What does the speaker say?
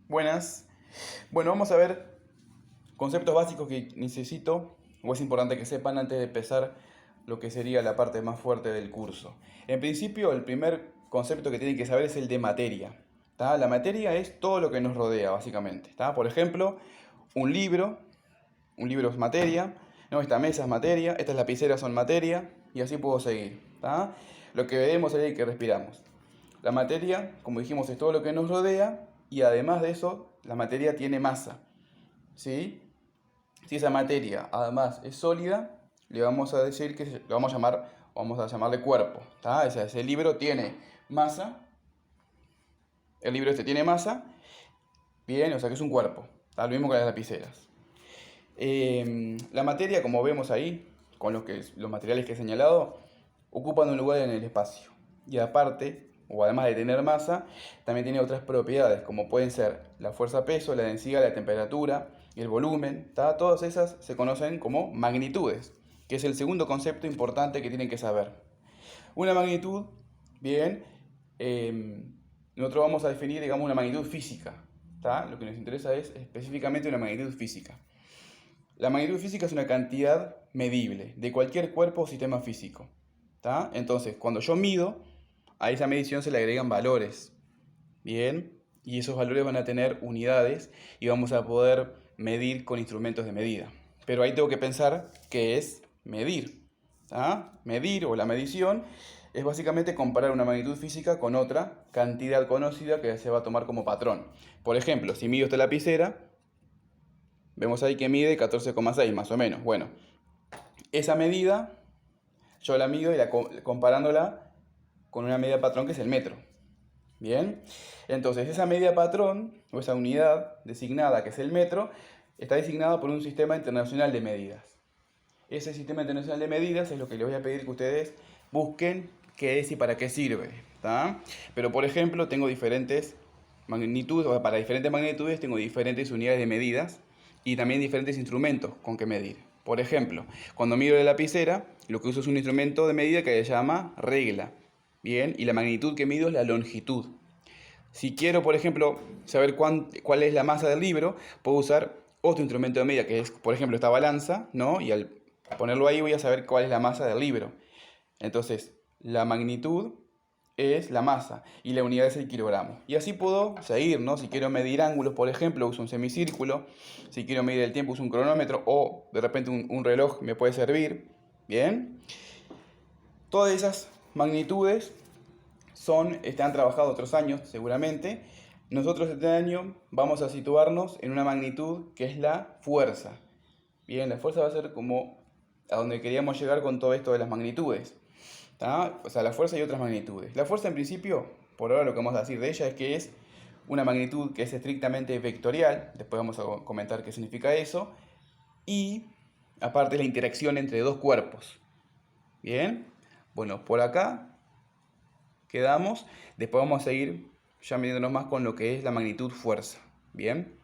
Buenas. Bueno, vamos a ver conceptos básicos que necesito o es importante que sepan antes de empezar lo que sería la parte más fuerte del curso. En principio, el primer concepto que tienen que saber es el de materia. ¿Tá? La materia es todo lo que nos rodea, básicamente. ¿Tá? Por ejemplo, un libro, un libro es materia, ¿no? Esta mesa es materia, estas lapiceras son materia, y así puedo seguir. ¿Tá? Lo que vemos es el que respiramos. La materia, como dijimos, es todo lo que nos rodea y además de eso, la materia tiene masa. ¿Sí? Si esa materia además es sólida, le vamos a decir que lo vamos a llamarle cuerpo. ¿Tá? O sea, ese libro tiene masa, el libro este tiene masa, bien, o sea que es un cuerpo. ¿Tá? Lo mismo que las lapiceras. La materia, como vemos ahí, con los materiales que he señalado, ocupan un lugar en el espacio. Y aparte, o además de tener masa, también tiene otras propiedades, como pueden ser la fuerza-peso, la densidad, la temperatura, el volumen. ¿Tá? Todas esas se conocen como magnitudes, que es el segundo concepto importante que tienen que saber. Una magnitud, bien, nosotros vamos a definir, digamos, una magnitud física. ¿Tá? Lo que nos interesa es específicamente una magnitud física. La magnitud física es una cantidad medible de cualquier cuerpo o sistema físico. ¿Tá? Entonces, cuando yo mido, a esa medición se le agregan valores. Bien, y esos valores van a tener unidades y vamos a poder medir con instrumentos de medida. Pero ahí tengo que pensar qué es medir. ¿Tá? Medir o la medición es básicamente comparar una magnitud física con otra cantidad conocida que se va a tomar como patrón. Por ejemplo, si mido esta lapicera, vemos ahí que mide 14,6 más o menos. Bueno, esa medida yo la mido y comparándola con una medida patrón que es el metro. Bien, entonces esa medida patrón o esa unidad designada que es el metro está designada por un sistema internacional de medidas. Ese sistema internacional de medidas es lo que les voy a pedir que ustedes busquen qué es y para qué sirve. ¿Tá? Pero por ejemplo tengo diferentes magnitudes, o para diferentes magnitudes tengo diferentes unidades de medidas y también diferentes instrumentos con que medir. Por ejemplo, cuando mido la lapicera, lo que uso es un instrumento de medida que se llama regla. Bien, y la magnitud que mido es la longitud. Si quiero, por ejemplo, saber cuál es la masa del libro, puedo usar otro instrumento de medida, que es, por ejemplo, esta balanza, ¿no? Y al ponerlo ahí voy a saber cuál es la masa del libro. Entonces, la magnitud es la masa y la unidad es el kilogramo. Y así puedo seguir, ¿no? Si quiero medir ángulos, por ejemplo, uso un semicírculo. Si quiero medir el tiempo, uso un cronómetro o de repente un reloj me puede servir. Bien. Todas esas magnitudes han trabajado otros años seguramente. Nosotros este año vamos a situarnos en una magnitud que es la fuerza. Bien, la fuerza va a ser como a donde queríamos llegar con todo esto de las magnitudes. ¿Tá? O sea, la fuerza y otras magnitudes. La fuerza en principio, por ahora lo que vamos a decir de ella es que es una magnitud que es estrictamente vectorial. Después vamos a comentar qué significa eso. Y aparte la interacción entre dos cuerpos. Bien, bueno, por acá quedamos. Después vamos a seguir ya midiéndonos más con lo que es la magnitud fuerza. Bien.